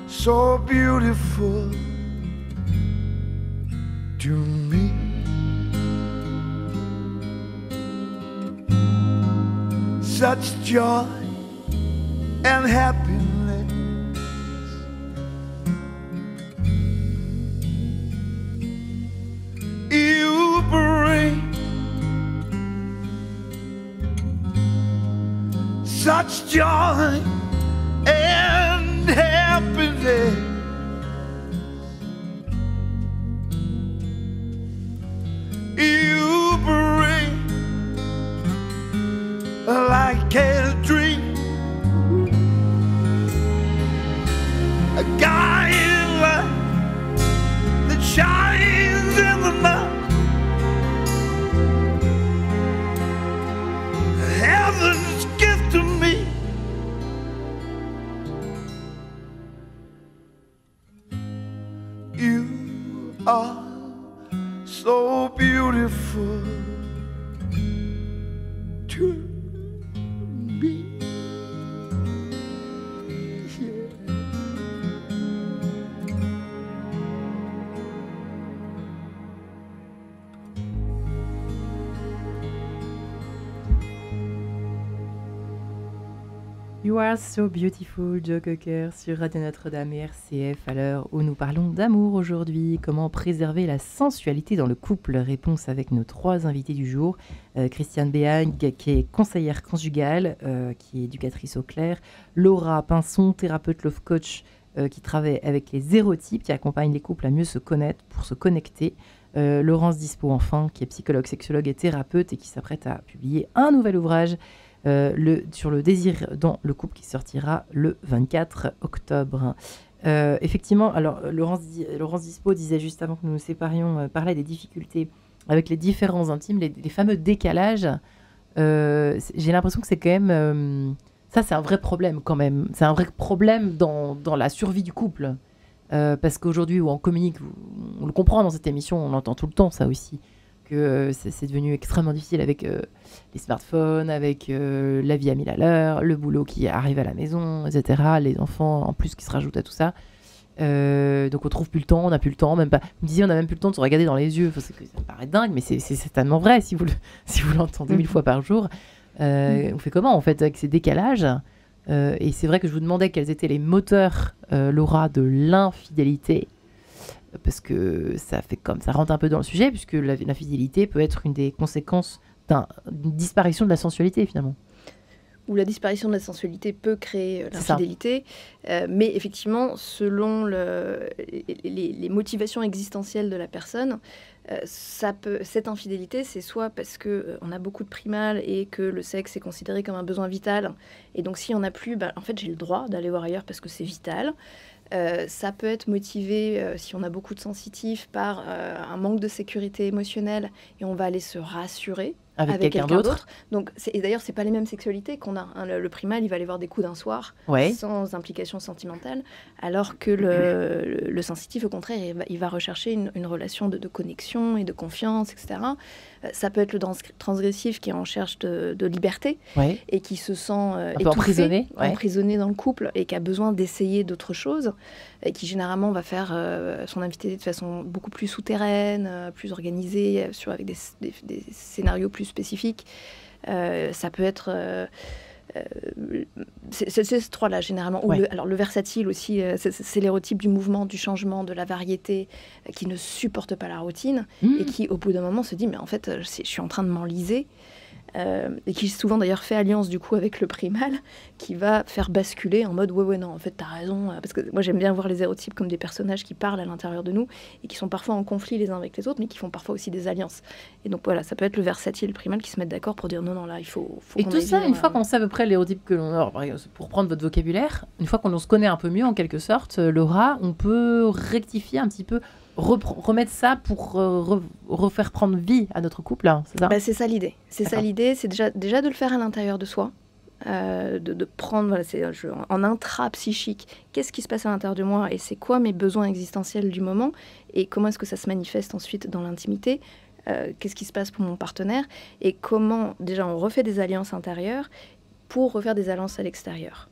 so beautiful to me. Such joy and happiness. You bring such joy and happiness. You bring like a dream, a guiding light that shines in the night. to me. You are so beautiful, Joe Cocker, sur Radio Notre-Dame et RCF, à l'heure où nous parlons d'amour aujourd'hui. Comment préserver la sensualité dans le couple? Réponse avec nos 3 invités du jour. Christiane Béhagne, qui est conseillère conjugale, qui est éducatrice au clair. Laura Pinson, thérapeute love coach, qui travaille avec les hérotypes, qui accompagne les couples à mieux se connaître pour se connecter. Laurence Dispo, enfin, qui est psychologue, sexologue et thérapeute et qui s'apprête à publier un nouvel ouvrage sur le désir dans le couple qui sortira le 24 octobre. Effectivement, alors Laurence Dispo disait juste avant que nous nous séparions, parlait des difficultés avec les différents intimes, les fameux décalages. J'ai l'impression que c'est quand même... ça, c'est un vrai problème quand même. C'est un vrai problème dans la survie du couple. Parce qu'aujourd'hui, où on communique, on le comprend dans cette émission, on l'entend tout le temps, ça aussi, que c'est devenu extrêmement difficile avec les smartphones, avec la vie à 1000 à l'heure, le boulot qui arrive à la maison, etc., les enfants en plus qui se rajoutent à tout ça. Donc on trouve plus le temps, on n'a plus le temps, même pas. Vous me disiez, on n'a même plus le temps de se regarder dans les yeux. Enfin, ça me paraît dingue, mais c'est certainement vrai si vous l'entendez 1000 fois par jour. On fait comment en fait avec ces décalages? Et c'est vrai que je vous demandais quels étaient les moteurs, Laura, de l'infidélité. Parce que ça rentre un peu dans le sujet, puisque l'infidélité peut être une des conséquences d'une disparition de la sensualité, finalement. Où la disparition de la sensualité peut créer l'infidélité, mais effectivement, selon les motivations existentielles de la personne, cette infidélité, c'est soit parce qu'on a beaucoup de primales et que le sexe est considéré comme un besoin vital, et donc si on n'a plus, en fait j'ai le droit d'aller voir ailleurs parce que c'est vital. Ça peut être motivé, si on a beaucoup de sensitifs, par un manque de sécurité émotionnelle et on va aller se rassurer avec quelqu'un d'autre. Donc, et d'ailleurs, c'est pas les mêmes sexualités qu'on a. Hein. Le primal, il va aller voir des coups d'un soir sans implication sentimentale, alors que le sensitif, au contraire, il va rechercher une relation de connexion et de confiance, etc. Ça peut être le transgressif qui est en recherche de liberté et qui se sent étouffé, emprisonné dans le couple et qui a besoin d'essayer d'autres choses et qui généralement va faire son infidélité de façon beaucoup plus souterraine, plus organisée, avec des scénarios plus spécifiques. Ça peut être... c'est ces 3-là, généralement. Alors, le versatile aussi, c'est l'hérotype du mouvement, du changement, de la variété, qui ne supporte pas la routine et qui, au bout d'un moment, se dit « mais en fait, je suis en train de m'enliser ». Et qui souvent d'ailleurs fait alliance du coup avec le primal, qui va faire basculer en mode ouais non en fait t'as raison, parce que moi j'aime bien voir les hérotypes comme des personnages qui parlent à l'intérieur de nous et qui sont parfois en conflit les uns avec les autres, mais qui font parfois aussi des alliances. Et donc voilà, ça peut être le versatile, le primal qui se mettent d'accord pour dire non là il faut et tout ça une fois qu'on sait à peu près l'hérotype que l'on a, pour prendre votre vocabulaire, une fois qu'on se connaît un peu mieux en quelque sorte, Laura, on peut rectifier un petit peu, remettre ça pour refaire prendre vie à notre couple, hein, c'est ça? C'est ça l'idée. C'est ça l'idée, c'est déjà de le faire à l'intérieur de soi, de prendre en intra-psychique, qu'est-ce qui se passe à l'intérieur de moi et c'est quoi mes besoins existentiels du moment et comment est-ce que ça se manifeste ensuite dans l'intimité, qu'est-ce qui se passe pour mon partenaire et comment déjà on refait des alliances intérieures pour refaire des alliances à l'extérieur.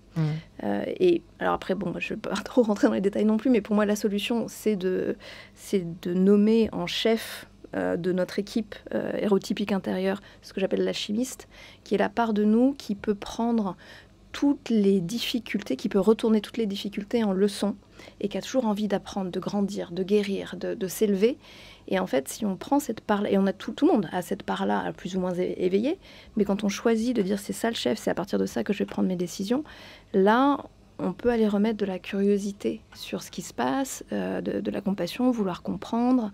Et alors après, je ne vais pas trop rentrer dans les détails non plus, mais pour moi, la solution, c'est de nommer en chef de notre équipe hérotypique intérieure ce que j'appelle l'alchimiste, qui est la part de nous qui peut prendre toutes les difficultés, qui peut retourner toutes les difficultés en leçons et qui a toujours envie d'apprendre, de grandir, de guérir, de s'élever. Et en fait, si on prend cette part-là, et on a tout le monde a cette part-là plus ou moins éveillée, mais quand on choisit de dire c'est ça le chef, c'est à partir de ça que je vais prendre mes décisions, là, on peut aller remettre de la curiosité sur ce qui se passe, de la compassion, vouloir comprendre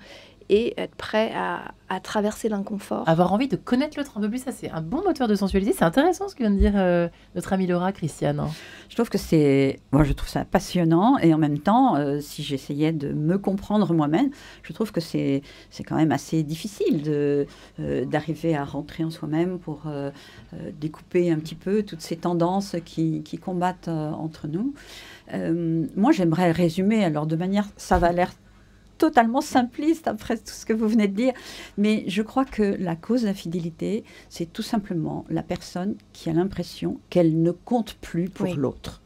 et être prêt à traverser l'inconfort. Avoir envie de connaître l'autre un peu plus, ça c'est un bon moteur de sensualité. C'est intéressant ce que vient de dire notre amie Laura, Christiane. Je trouve que je trouve ça passionnant et en même temps, si j'essayais de me comprendre moi-même, je trouve que c'est quand même assez difficile d'arriver à rentrer en soi-même pour découper un petit peu toutes ces tendances qui combattent entre nous. Moi, j'aimerais résumer, alors de manière, ça va l'air totalement simpliste après tout ce que vous venez de dire, mais je crois que la cause de l'infidélité, c'est tout simplement la personne qui a l'impression qu'elle ne compte plus pour l'autre.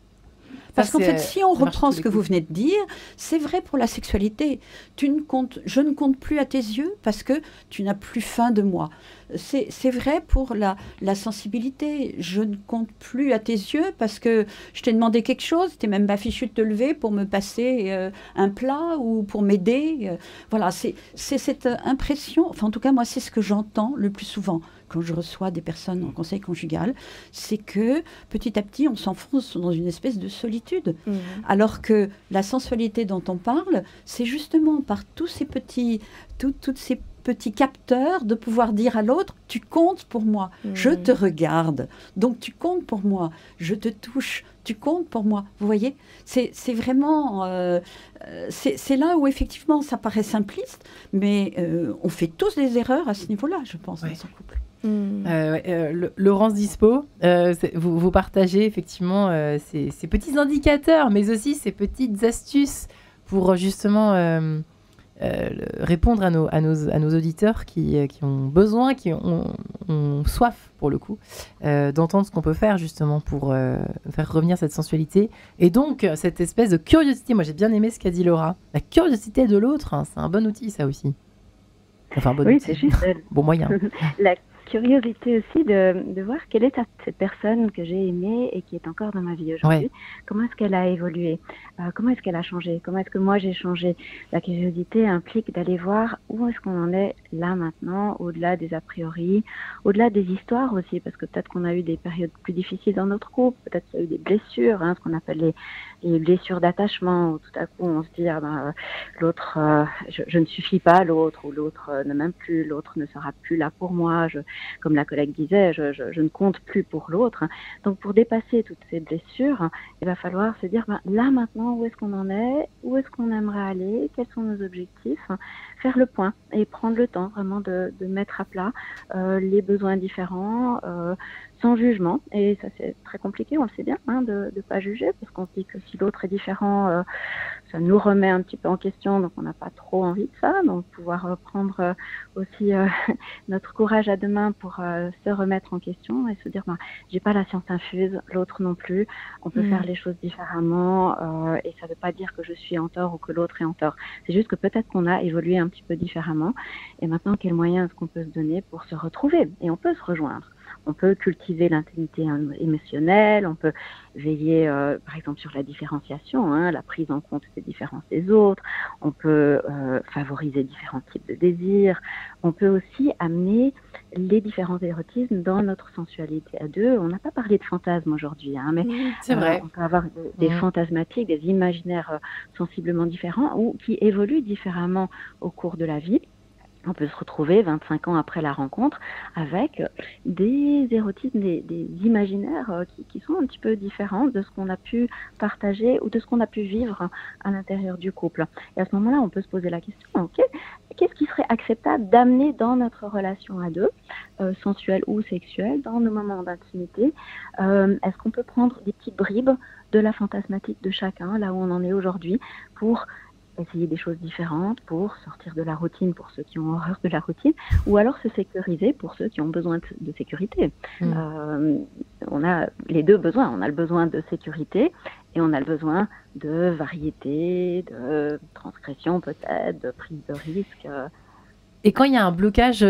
Parce qu'en fait, si on reprend ce que vous venez de dire, c'est vrai pour la sexualité. Je ne compte plus à tes yeux parce que tu n'as plus faim de moi. C'est vrai pour la sensibilité. Je ne compte plus à tes yeux parce que je t'ai demandé quelque chose, tu n'es même pas fichu de te lever pour me passer un plat ou pour m'aider. Voilà, c'est cette impression, enfin en tout cas moi c'est ce que j'entends le plus souvent quand je reçois des personnes en conseil conjugal, c'est que petit à petit on s'enfonce dans une espèce de solitude. Alors que la sensualité dont on parle, c'est justement par tous ces petits capteurs de pouvoir dire à l'autre, tu comptes pour moi, je te regarde, donc tu comptes pour moi, je te touche, tu comptes pour moi. Vous voyez, c'est vraiment, c'est là où effectivement ça paraît simpliste, mais on fait tous des erreurs à ce niveau-là, je pense, dans son couple. Laurence Dispo, vous partagez effectivement ces petits indicateurs, mais aussi ces petites astuces pour justement répondre à nos auditeurs qui ont besoin, qui ont soif pour le coup, d'entendre ce qu'on peut faire justement pour faire revenir cette sensualité. Et donc cette espèce de curiosité, moi j'ai bien aimé ce qu'a dit Laura, la curiosité de l'autre, hein, c'est un bon outil ça aussi. Enfin, bon outil. C'est juste bon moyen. La curiosité aussi de voir quelle est cette personne que j'ai aimée et qui est encore dans ma vie aujourd'hui. Ouais. Comment est-ce qu'elle a évolué, comment est-ce qu'elle a changé, comment est-ce que moi j'ai changé. La curiosité implique d'aller voir où est-ce qu'on en est là maintenant, au-delà des a priori, au-delà des histoires aussi, parce que peut-être qu'on a eu des périodes plus difficiles dans notre couple, peut-être qu'il y a eu des blessures, hein, ce qu'on appelle les blessures d'attachement, où tout à coup on se dit l'autre, je ne suffis pas à l'autre, ou l'autre ne m'aime plus, l'autre ne sera plus là pour moi, comme la collègue disait, je ne compte plus pour l'autre. Donc pour dépasser toutes ces blessures, il va falloir se dire là maintenant où est-ce qu'on en est, où est-ce qu'on aimerait aller, quels sont nos objectifs, faire le point et prendre le temps vraiment de mettre à plat les besoins différents, sans jugement. Et ça c'est très compliqué, on le sait bien, hein, de ne pas juger, parce qu'on se dit que si l'autre est différent, ça nous remet un petit peu en question, donc on n'a pas trop envie de ça. Donc pouvoir prendre aussi notre courage à deux mains pour se remettre en question et se dire j'ai pas la science infuse, l'autre non plus, on peut faire les choses différemment, et ça veut pas dire que je suis en tort ou que l'autre est en tort, c'est juste que peut-être qu'on a évolué un petit peu différemment, et maintenant quel moyen est-ce qu'on peut se donner pour se retrouver, et on peut se rejoindre. On peut cultiver l'intimité émotionnelle, on peut veiller par exemple sur la différenciation, hein, la prise en compte des différences des autres, on peut favoriser différents types de désirs, on peut aussi amener les différents érotismes dans notre sensualité à deux. On n'a pas parlé de fantasmes aujourd'hui, hein, mais c'est vrai. On peut avoir des fantasmatiques, des imaginaires sensiblement différents ou qui évoluent différemment au cours de la vie. On peut se retrouver 25 ans après la rencontre avec des érotismes, des imaginaires qui sont un petit peu différents de ce qu'on a pu partager ou de ce qu'on a pu vivre à l'intérieur du couple. Et à ce moment-là, on peut se poser la question, qu'est-ce qui serait acceptable d'amener dans notre relation à deux, sensuelle ou sexuelle, dans nos moments d'intimité? Est-ce qu'on peut prendre des petites bribes de la fantasmatique de chacun, là où on en est aujourd'hui, pour essayer des choses différentes, pour sortir de la routine pour ceux qui ont horreur de la routine, ou alors se sécuriser pour ceux qui ont besoin de sécurité. On a les deux besoins, on a le besoin de sécurité et on a le besoin de variété, de transgression peut-être, de prise de risque. Et quand il y a un blocage,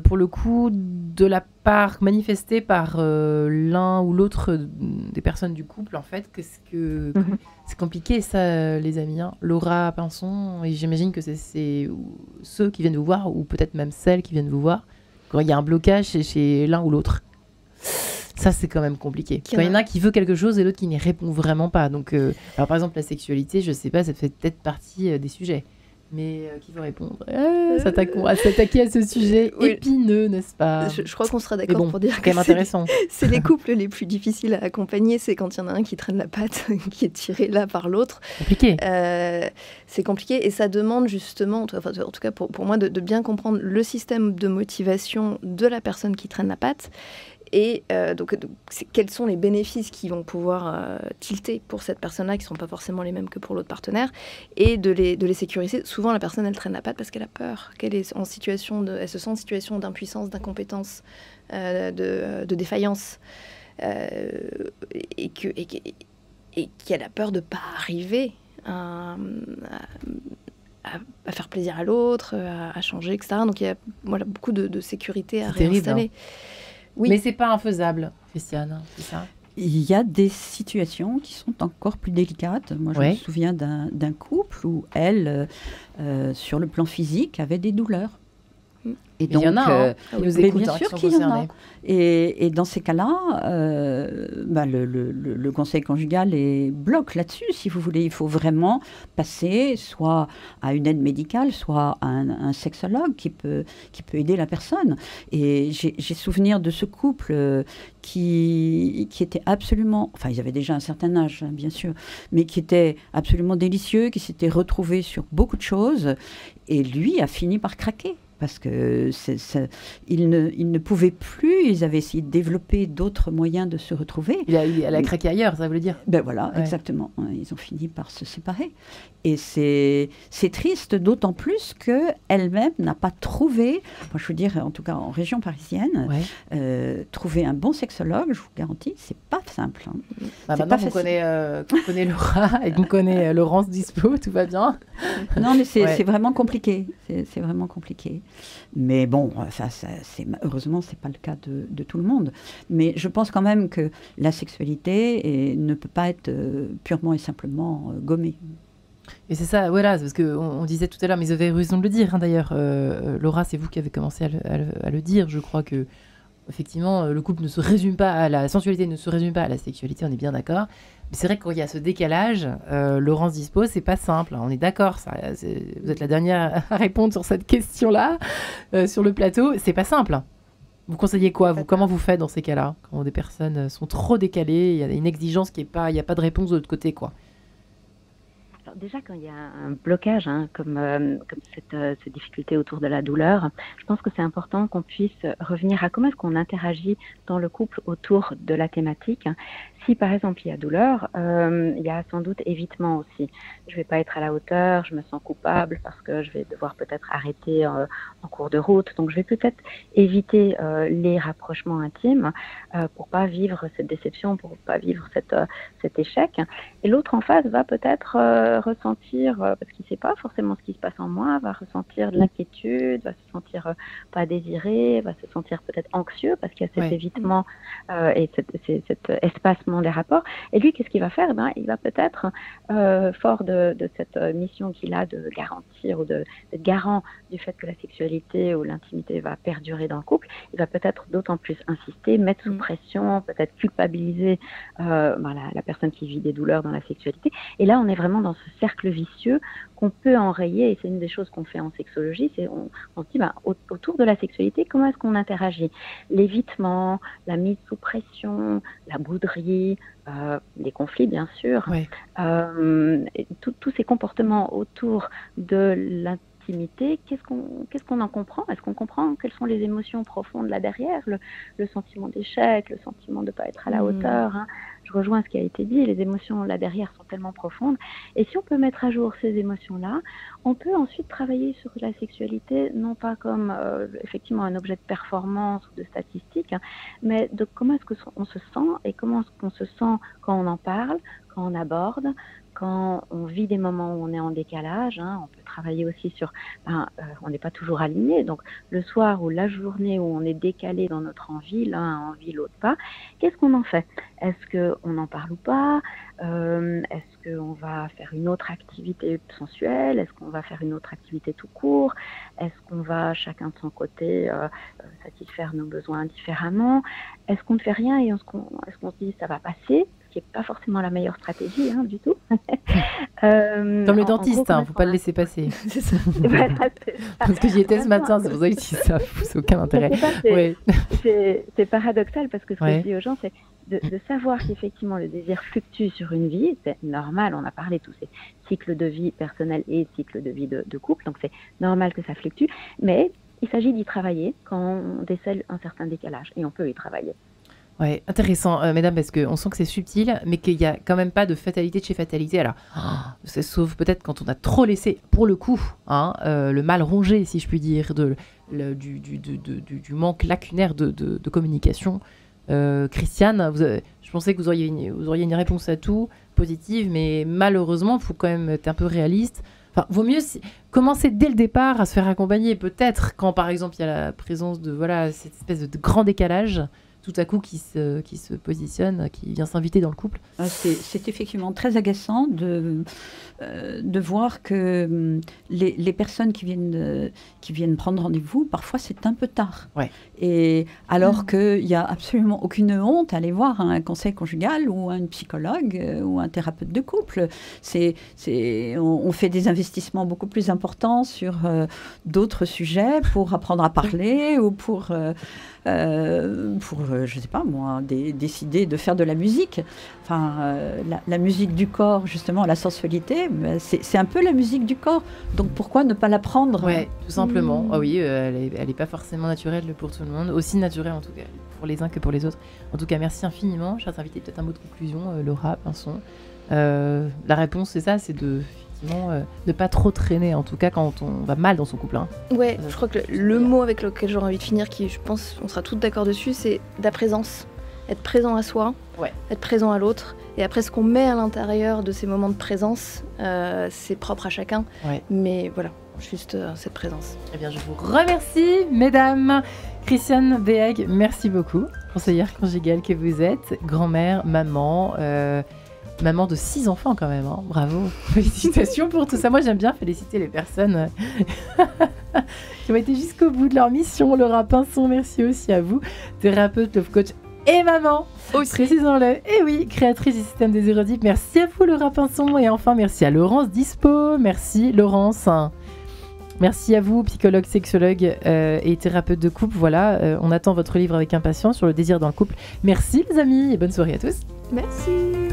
pour le coup, de la part manifesté par l'un ou l'autre des personnes du couple, en fait, c'est compliqué ça, les amis. Hein. Laura Pinson, et j'imagine que c'est ceux qui viennent vous voir, ou peut-être même celles qui viennent vous voir, quand il y a un blocage chez l'un ou l'autre. Ça, c'est quand même compliqué. Quand il y en a qui veut quelque chose et l'autre qui n'y répond vraiment pas. Donc, alors, par exemple, la sexualité, je sais pas, ça fait peut-être partie des sujets. Mais qui veut répondre s'attaquer à ce sujet épineux, n'est-ce pas? Je crois qu'on sera d'accord pour dire que c'est les couples les plus difficiles à accompagner. C'est quand il y en a un qui traîne la patte, qui est tiré là par l'autre. Compliqué. C'est compliqué et ça demande justement, en tout cas pour moi, de bien comprendre le système de motivation de la personne qui traîne la patte. Donc, quels sont les bénéfices qui vont pouvoir tilter pour cette personne-là, qui ne sont pas forcément les mêmes que pour l'autre partenaire, et de les sécuriser. Souvent, la personne, elle traîne la patte parce qu'elle a peur, qu'elle est elle se sent en situation d'impuissance, d'incompétence, de défaillance, et qu'elle a peur de ne pas arriver à faire plaisir à l'autre, à changer, etc. Donc, il y a beaucoup de sécurité à réinstaller. Oui. Mais c'est pas infaisable, Christiane, c'est ça? Il y a des situations qui sont encore plus délicates. Moi, je me souviens d'un couple où elle, sur le plan physique, avait des douleurs. Et donc, il y en a, bien sûr qu'il y en a. Et dans ces cas-là, le conseil conjugal bloque là-dessus, si vous voulez. Il faut vraiment passer soit à une aide médicale, soit à un sexologue qui peut aider la personne. Et j'ai souvenir de ce couple qui était absolument... Enfin, ils avaient déjà un certain âge, hein, bien sûr, mais qui était absolument délicieux, qui s'était retrouvé sur beaucoup de choses. Et lui a fini par craquer. Parce que il ne pouvait plus, ils avaient essayé de développer d'autres moyens de se retrouver. Elle a craqué ailleurs, ça veut dire. Ben voilà, exactement. Ils ont fini par se séparer. Et c'est triste, d'autant plus qu'elle-même n'a pas trouvé, moi je veux dire, en tout cas en région parisienne, trouver un bon sexologue, je vous garantis, c'est pas simple. Hein. Maintenant qu'on connaît Laura et qu'on connaît Laurence Dispo, tout va bien. Non, mais c'est vraiment compliqué. C'est vraiment compliqué. Mais bon, heureusement, ce n'est pas le cas de tout le monde. Mais je pense quand même que la sexualité ne peut pas être purement et simplement gommée. Et c'est ça, voilà, parce qu'on disait tout à l'heure, mais vous avez raison de le dire, hein, d'ailleurs, Laura, c'est vous qui avez commencé à le dire, je crois que effectivement, le couple ne se résume pas à la sensualité, ne se résume pas à la sexualité, on est bien d'accord. Mais c'est vrai que quand il y a ce décalage, Laurence Dispo, c'est pas simple, hein, on est d'accord. Vous êtes la dernière à répondre sur cette question-là, sur le plateau. C'est pas simple. Vous conseillez quoi, vous? Comment vous faites dans ces cas-là, quand des personnes sont trop décalées, il y a une exigence qui est pas, il n'y a pas de réponse de l'autre côté, quoi? Alors déjà, quand il y a un blocage, hein, comme cette difficulté autour de la douleur, je pense que c'est important qu'on puisse revenir à comment est-ce qu'on interagit dans le couple autour de la thématique. Si par exemple il y a douleur, il y a sans doute évitement aussi. Je ne vais pas être à la hauteur, je me sens coupable parce que je vais devoir peut-être arrêter en cours de route. Donc je vais peut-être éviter les rapprochements intimes pour pas vivre cette déception, pour pas vivre cet échec. Et l'autre en face va peut-être ressentir, parce qu'il ne sait pas forcément ce qui se passe en moi, va ressentir de l'inquiétude, va se sentir pas désiré, va se sentir peut-être anxieux parce qu'il y a cet évitement et cet espacement des rapports. Et lui, qu'est-ce qu'il va faire? Il va peut-être, fort de cette mission qu'il a de garantir ou d'être garant du fait que la sexualité ou l'intimité va perdurer dans le couple, il va peut-être d'autant plus insister, mettre sous pression, peut-être culpabiliser la personne qui vit des douleurs dans la sexualité. Et là, on est vraiment dans ce cercle vicieux qu'on peut enrayer, et c'est une des choses qu'on fait en sexologie, c'est on se dit autour de la sexualité, comment est-ce qu'on interagit? L'évitement, la mise sous pression, la bouderie, les conflits bien sûr, tous ces comportements autour de l'intimité, qu'est-ce qu'on en comprend? Est-ce qu'on comprend quelles sont les émotions profondes là derrière, le sentiment d'échec, le sentiment de ne pas être à la hauteur, hein. Je rejoins ce qui a été dit, les émotions là derrière sont tellement profondes. Et si on peut mettre à jour ces émotions-là, on peut ensuite travailler sur la sexualité, non pas comme effectivement un objet de performance ou de statistique, hein, mais de comment est-ce qu'on se sent et comment est-ce qu'on se sent quand on en parle, quand on aborde, quand on vit des moments où on est en décalage, hein. On peut travailler aussi sur, on n'est pas toujours aligné, donc le soir ou la journée où on est décalé dans notre envie, l'un a envie, l'autre pas, qu'est-ce qu'on en fait? Est-ce qu'on en parle ou pas? Est-ce qu'on va faire une autre activité sensuelle? Est-ce qu'on va faire une autre activité tout court? Est-ce qu'on va chacun de son côté satisfaire nos besoins différemment? Est-ce qu'on ne fait rien et est-ce qu'on se dit ça va passer? Qui n'est pas forcément la meilleure stratégie, hein, du tout. Comme le dentiste, il ne faut pas le laisser passer. C'est ça. Parce que j'y étais ce matin, c'est pour ça que je dis ça, c'est aucun intérêt. C'est paradoxal parce que ce que je dis aux gens, c'est de savoir qu'effectivement le désir fluctue sur une vie, c'est normal, on a parlé de tous ces cycles de vie personnels et cycles de vie de couple, donc c'est normal que ça fluctue, mais il s'agit d'y travailler quand on décèle un certain décalage, et on peut y travailler. Ouais, intéressant, mesdames, parce qu'on sent que c'est subtil, mais qu'il n'y a quand même pas de fatalité de chez fatalité. Alors, sauf peut-être quand on a trop laissé, pour le coup, le mal rongé, si je puis dire, du manque lacunaire de communication. Christiane, je pensais que vous auriez une réponse à tout, positive, mais malheureusement, il faut quand même être un peu réaliste. Enfin, vaut mieux commencer dès le départ à se faire accompagner. Peut-être quand, par exemple, il y a la présence de cette espèce de grand décalage, tout à coup, qui se positionne, qui vient s'inviter dans le couple. C'est effectivement très agaçant de voir que les personnes qui viennent prendre rendez-vous, parfois c'est un peu tard. Ouais. Et alors qu'il n'y a absolument aucune honte à aller voir un conseil conjugal ou un psychologue ou un thérapeute de couple. On fait des investissements beaucoup plus importants sur d'autres sujets pour apprendre à parler ou pour je sais pas moi, décider de faire de la musique. Enfin, la musique du corps, justement, la sensualité, c'est un peu la musique du corps. Donc pourquoi ne pas l'apprendre? Ouais, tout simplement. Ah oui, elle est pas forcément naturelle pour tout le monde, aussi naturelle en tout cas pour les uns que pour les autres. En tout cas, merci infiniment, chers invités. Peut-être un mot de conclusion, Laura Pinson. La réponse, c'est ça, c'est de ne pas trop traîner, en tout cas quand on va mal dans son couple. Ouais, je crois que le mot avec lequel j'aurais envie de finir, qui je pense on sera toutes d'accord dessus, c'est la présence. Être présent à soi, être présent à l'autre. Et après, ce qu'on met à l'intérieur de ces moments de présence, c'est propre à chacun. Ouais. Mais voilà, juste cette présence. Eh bien, je vous remercie, mesdames. Christiane Beheg, merci beaucoup, conseillère conjugale que vous êtes, grand-mère, maman... Maman de 6 enfants quand même, bravo, félicitations pour tout ça. Moi j'aime bien féliciter les personnes qui ont été jusqu'au bout de leur mission. Laura Pinson, merci aussi à vous, thérapeute, love coach et maman, précisons-le. Et oui, créatrice du système des Hérotypes, merci à vous Laura Pinson. Et enfin merci à Laurence Dispo, merci Laurence. Merci à vous, psychologue, sexologue et thérapeute de couple. Voilà, on attend votre livre avec impatience sur le désir dans le couple. Merci les amis et bonne soirée à tous. Merci.